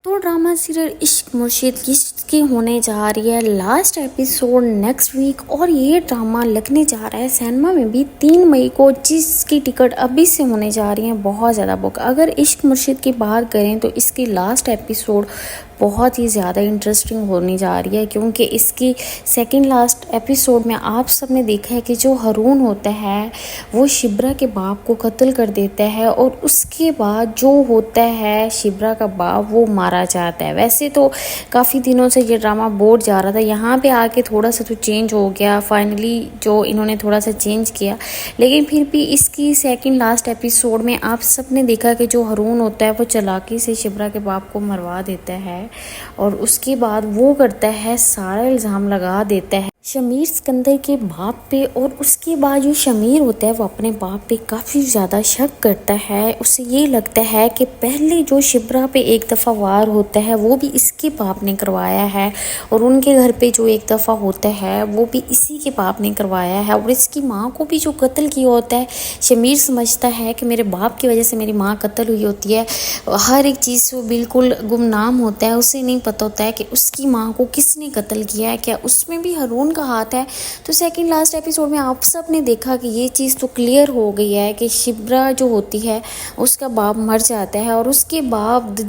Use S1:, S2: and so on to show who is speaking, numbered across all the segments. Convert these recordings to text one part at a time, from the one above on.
S1: तो drama serial इश्क मुर्शिद की होने जा रही है लास्ट एपिसोड नेक्स्ट वीक। और ये ड्रामा लगने जा रहा है सिनेमा में भी 3 मई को, जिसकी टिकट अभी से होने जा रही है बहुत ज़्यादा बुक। अगर इश्क मुर्शिद की बात करें तो इसकी लास्ट एपिसोड बहुत ही ज़्यादा इंटरेस्टिंग होने जा रही है, क्योंकि इसकी सेकंड लास्ट एपिसोड में आप सब ने देखा है कि जो हरून होता है वो शिब्रा के बाप को कत्ल कर देता है, और उसके बाद जो होता है शिब्रा का बाप वो मारा जाता है। वैसे तो काफ़ी दिनों से ये ड्रामा बोर जा रहा था, यहाँ पे आके थोड़ा सा तो चेंज हो गया, फाइनली जो इन्होंने थोड़ा सा चेंज किया। लेकिन फिर भी इसकी सेकंड लास्ट एपिसोड में आप सब ने देखा कि जो हरून होता है वो चालाकी से शिब्रा के बाप को मरवा देता है, और उसके बाद वो करता है सारा इल्ज़ाम लगा देता है शमीर सिकंदर के बाप पे। और उसके बाद जो शमीर होता है वो अपने बाप पे काफ़ी ज़्यादा शक करता है। उसे ये लगता है कि पहले जो शिब्रा पे एक दफ़ा वार होता है वो भी इसके बाप ने करवाया है, और उनके घर पे जो एक दफ़ा होता है वो भी इसी के बाप ने करवाया है। और इसकी माँ को भी जो कत्ल किया होता है, शमीर समझता है कि मेरे बाप की वजह से मेरी माँ कत्ल हुई होती है। हर एक चीज़ से वो बिल्कुल गुमनाम होता है, उसे नहीं पता होता है कि उसकी माँ को किसने कत्ल किया है, क्या उसमें भी हरून का हाथ है। तो सेकंड लास्ट एपिसोड में आप सब ने देखा कि ये चीज़ तो क्लियर हो गई है कि शिब्रा जो होती है उसका बाप मर जाता है, और उसके बाद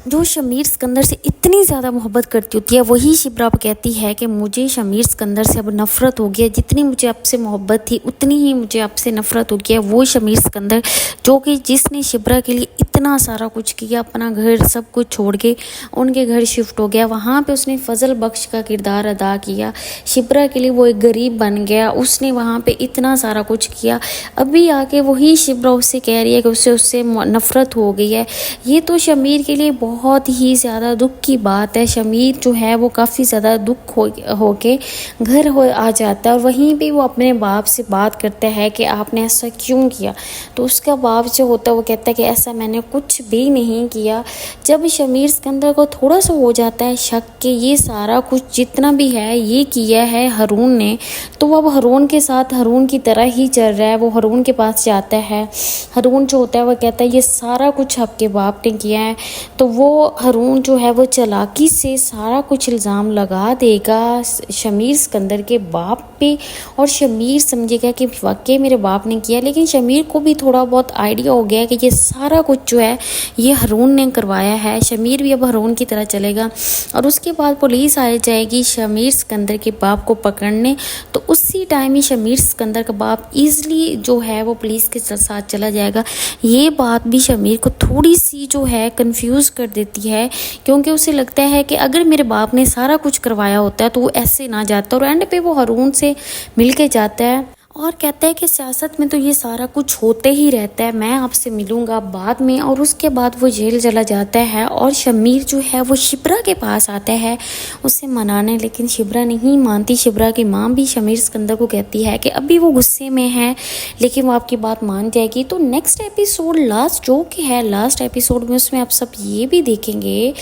S1: जो शमीर सिकंदर से इतनी ज़्यादा मोहब्बत करती होती है, वही शिब्रा अब कहती है कि मुझे शमीर सिकंदर से अब नफ़रत हो गया, जितनी मुझे आपसे मोहब्बत थी उतनी ही मुझे आपसे नफ़रत हो गया। वो शमीर सिकंदर जो कि जिसने शिब्रा के लिए इतना सारा कुछ किया, अपना घर सब कुछ छोड़ के उनके घर शिफ्ट हो गया, वहाँ पे उसने फजल बख्श का किरदार अदा किया। शिब्रा के लिए वो एक गरीब बन गया, उसने वहाँ पे इतना सारा कुछ किया। अभी आके वही शिब्रा उससे कह रही है कि उससे नफ़रत हो गई है। ये तो शमीर के लिए बहुत ही ज़्यादा दुख की बात है। शमीर जो है वो काफ़ी ज़्यादा दुख होके घर आ जाता है, और वहीं पे वो अपने बाप से बात करता है कि आपने ऐसा क्यों किया। तो उसका बाप जो होता है वो कहता है कि ऐसा मैंने कुछ भी नहीं किया। जब शमीर सिकंदर को थोड़ा सा हो जाता है शक कि ये सारा कुछ जितना भी है ये किया है हरून ने, तो वो अब हरून के साथ हरून की तरह ही चल रहा है। वो हरून के पास जाता है, हरून जो होता है वो कहता है ये सारा कुछ आपके बाप ने किया है। तो वो हरून जो है वो चालाकी से सारा कुछ इल्ज़ाम लगा देगा शमीर सिकंदर के बाप पे, और शमीर समझेगा कि वाकई मेरे बाप ने किया। लेकिन शमीर को भी थोड़ा बहुत आइडिया हो गया कि ये सारा कुछ जो है ये हरून ने करवाया है। शमीर भी अब हरून की तरह चलेगा, और उसके बाद पुलिस आ जाएगी शमीर सिकंदर के बाप को पकड़ने। तो उसी टाइम ही शमीर सिकंदर का बाप ईज़िली जो है वो पुलिस के साथ चला जाएगा। ये बात भी शमीर को थोड़ी सी जो है कंफ्यूज कर देती है, क्योंकि उसे लगता है कि अगर मेरे बाप ने सारा कुछ करवाया होता है तो वो ऐसे ना जाता, और एंड पे वो हरून से मिल के जाता है और कहता है कि सियासत में तो ये सारा कुछ होते ही रहता है, मैं आपसे मिलूंगा बाद में। और उसके बाद वो जेल चला जाता है, और शमीर जो है वो शिब्रा के पास आता है उसे मनाने, लेकिन शिब्रा नहीं मानती। शिब्रा की माँ भी शमीर सिकंदर को कहती है कि अभी वो गुस्से में है, लेकिन वो आपकी बात मान जाएगी। तो नेक्स्ट एपिसोड लास्ट जो कि है लास्ट एपिसोड में, उसमें आप सब ये भी देखेंगे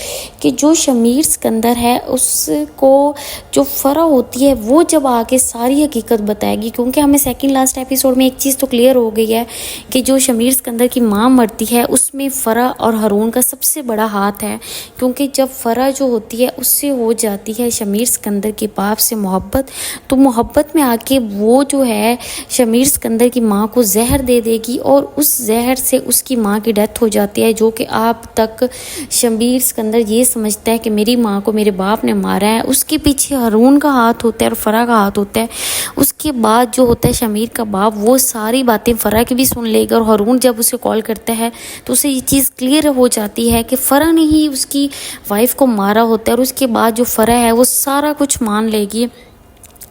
S1: कि जो शमीर सिकंदर है उसको जो फ़रा होती है वो जब आके सारी हकीकत बताएगी, क्योंकि हमें सेकंड लास्ट एपिसोड में एक चीज़ तो क्लियर हो गई है कि जो शमीर सिकंदर की माँ मरती है उसमें फ़रा और हरून का सबसे बड़ा हाथ है, क्योंकि जब फ़रा जो होती है उससे हो जाती है शमीर सिकंदर के बाप से मोहब्बत, तो मोहब्बत में आके वो जो है शमीर सिकंदर की माँ को जहर दे देगी, और उस जहर से उसकी माँ की डेथ हो जाती है। जो कि अब तक शमीर सिकंदर ये समझता है कि मेरी माँ को मेरे बाप ने मारा है, उसके पीछे हरून का हाथ होता है और फ़रा का हाथ होता है। उसके बाद जो होता है शमीर का बाप वो सारी बातें फ़रा की भी सुन लेगा, और हरून जब उसे कॉल करता है तो उसे ये चीज़ क्लियर हो जाती है कि फ़रा ने ही उसकी वाइफ को मारा होता है, और उसके बाद जो फ़रा है वो सारा कुछ मान लेगी।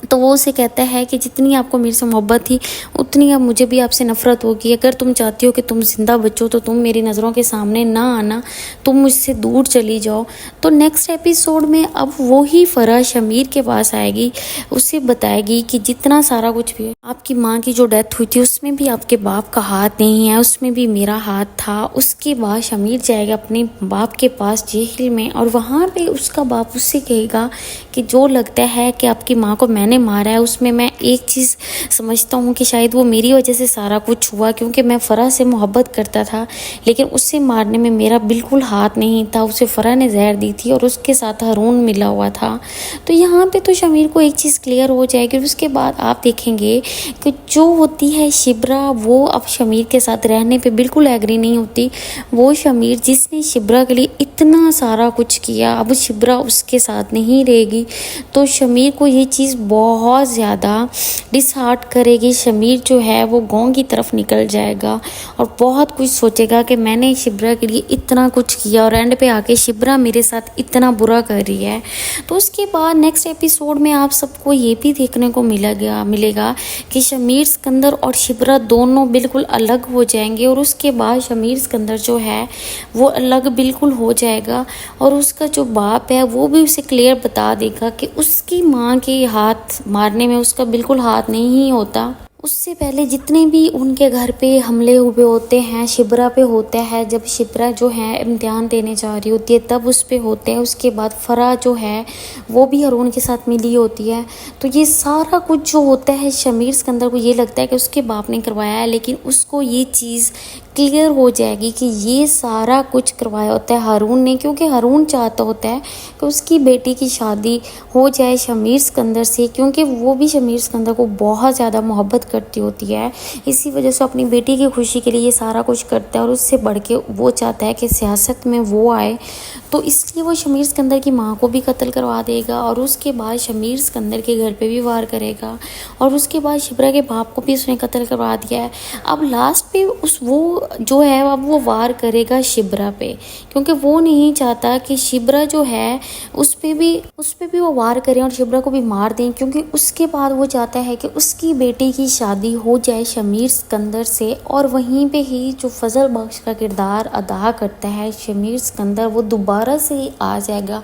S1: तो वो उसे कहता है कि जितनी आपको मेरे से मोहब्बत थी उतनी अब मुझे भी आपसे नफ़रत होगी। अगर तुम चाहती हो कि तुम ज़िंदा बचो तो तुम मेरी नज़रों के सामने ना आना, तुम मुझसे दूर चली जाओ। तो नेक्स्ट एपिसोड में अब वही फ़रा शमीर के पास आएगी, उसे बताएगी कि जितना सारा कुछ भी है, आपकी माँ की जो डेथ हुई थी उसमें भी आपके बाप का हाथ नहीं है, उसमें भी मेरा हाथ था। उसके बाद शमीर जाएगा अपने बाप के पास जेल में, और वहाँ पर उसका बाप उससे कहेगा कि जो लगता है कि आपकी माँ को मैंने ने मारा है उसमें मैं एक चीज़ समझता हूँ कि शायद वो मेरी वजह से सारा कुछ हुआ, क्योंकि मैं फ़रा से मोहब्बत करता था, लेकिन उससे मारने में मेरा बिल्कुल हाथ नहीं था। उसे फ़रा ने जहर दी थी और उसके साथ हारून मिला हुआ था। तो यहाँ पे तो शमीर को एक चीज़ क्लियर हो जाएगी और उसके बाद आप देखेंगे कि जो होती है शिब्रा, वो अब शमीर के साथ रहने पे बिल्कुल एग्री नहीं होती। वो शमीर जिसने शिब्रा के लिए इतना सारा कुछ किया, अब शिब्रा उसके साथ नहीं रहेगी तो शमीर को ये चीज़ बहुत ज़्यादा डिसहार्ट करेगी। शमीर जो है वो गाँव की तरफ निकल जाएगा और बहुत कुछ सोचेगा कि मैंने शिब्रा के लिए इतना कुछ किया और एंड पे आके शिब्रा मेरे साथ इतना बुरा कर रही है। तो उसके बाद नेक्स्ट एपिसोड में आप सबको ये भी देखने को मिलेगा कि शमीर सिकंदर और शिब्रा दोनों बिल्कुल अलग हो जाएंगे और उसके बाद शमीर सिकंदर जो है वो अलग बिल्कुल हो जाएगा और उसका जो बाप है वो भी उसे क्लियर बता देगा कि उसकी माँ के हाथ मारने में उसका बिल्कुल हाथ नहीं होता। उससे पहले जितने भी उनके घर पे हमले हुए होते हैं शिब्रा पे होता है, जब शिब्रा जो है इम्तिहान देने जा रही होती है तब उस पे होते हैं। उसके बाद फ़रा जो है वो भी हारून के साथ मिली होती है। तो ये सारा कुछ जो होता है शमीर सिकंदर को ये लगता है कि उसके बाप ने करवाया है, लेकिन उसको ये चीज़ क्लियर हो जाएगी कि ये सारा कुछ करवाया होता है हारून ने, क्योंकि हारून चाहता होता है कि उसकी बेटी की शादी हो जाए शमीर सिकंदर से, क्योंकि वो भी शमीर सिकंदर को बहुत ज़्यादा मोहब्बत करती होती है। इसी वजह से अपनी बेटी की खुशी के लिए ये सारा कुछ करता है और उससे बढ़ के वो चाहता है कि सियासत में वो आए। तो इसलिए वो शमीर सिकंदर की माँ को भी कत्ल करवा देगा और उसके बाद शमीर सिकंदर के घर पे भी वार करेगा और उसके बाद शिब्रा के बाप को भी उसने कत्ल करवा दिया है। अब लास्ट पे वो जो है अब वो वार करेगा शिब्रा पे, क्योंकि वो नहीं चाहता कि शिब्रा जो है उस पे भी वो वार करें और शिब्रा को भी मार दें, क्योंकि उसके बाद वो चाहता है कि उसकी बेटी की शादी हो जाए शमीर सिकंदर से। और वहीं पे ही जो फजल बख्श का किरदार अदा करता है शमीर सिकंदर, वो दोबारा से आ जाएगा,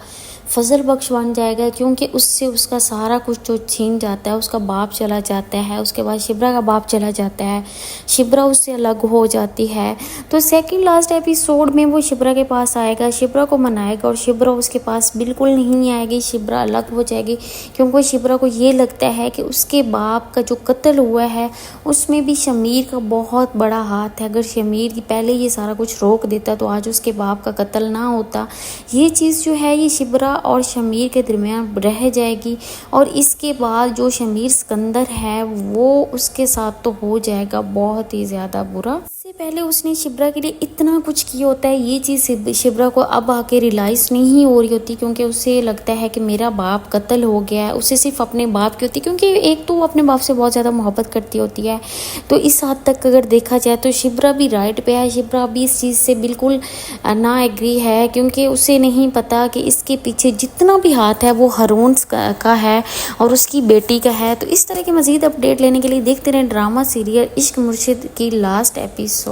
S1: फजल बख्श बन जाएगा, क्योंकि उससे उसका सारा कुछ जो छीन जाता है। उसका बाप चला जाता है, उसके बाद शिब्रा का बाप चला जाता है, शिब्रा उससे अलग हो जाती है। तो सेकंड लास्ट एपिसोड में वो शिब्रा के पास आएगा, शिब्रा को मनाएगा और शिब्रा उसके पास बिल्कुल नहीं आएगी, शिब्रा अलग हो जाएगी, क्योंकि शिब्रा को ये लगता है कि उसके बाप का जो कत्ल हुआ है उसमें भी शमीर का बहुत बड़ा हाथ है। अगर शमीर पहले ये सारा कुछ रोक देता तो आज उसके बाप का कत्ल ना होता। ये चीज़ जो है ये शिब्रा और शमीर के दरमियान रह जाएगी और इसके बाद जो शमीर सिकंदर है वो उसके साथ तो हो जाएगा बहुत ही ज़्यादा बुरा। इससे पहले उसने शिब्रा के लिए इतना कुछ किया होता है, ये चीज़ शिब्रा को अब आके रियलाइज़ नहीं हो रही होती, क्योंकि उसे लगता है कि मेरा बाप कत्ल हो गया है। उसे सिर्फ अपने बाप की होती, क्योंकि एक तो वो अपने बाप से बहुत ज़्यादा मोहब्बत करती होती है। तो इस हद तक अगर देखा जाए तो शिब्रा भी राइट पे है, शिब्रा भी इस चीज़ से बिल्कुल ना एग्री है, क्योंकि उसे नहीं पता कि इसके पीछे जितना भी हाथ है वो हारून का है और उसकी बेटी का है। तो इस तरह के मज़ीद अपडेट लेने के लिए देखते रहें ड्रामा सीरियल इश्क मुर्शिद की लास्ट एपिसोड।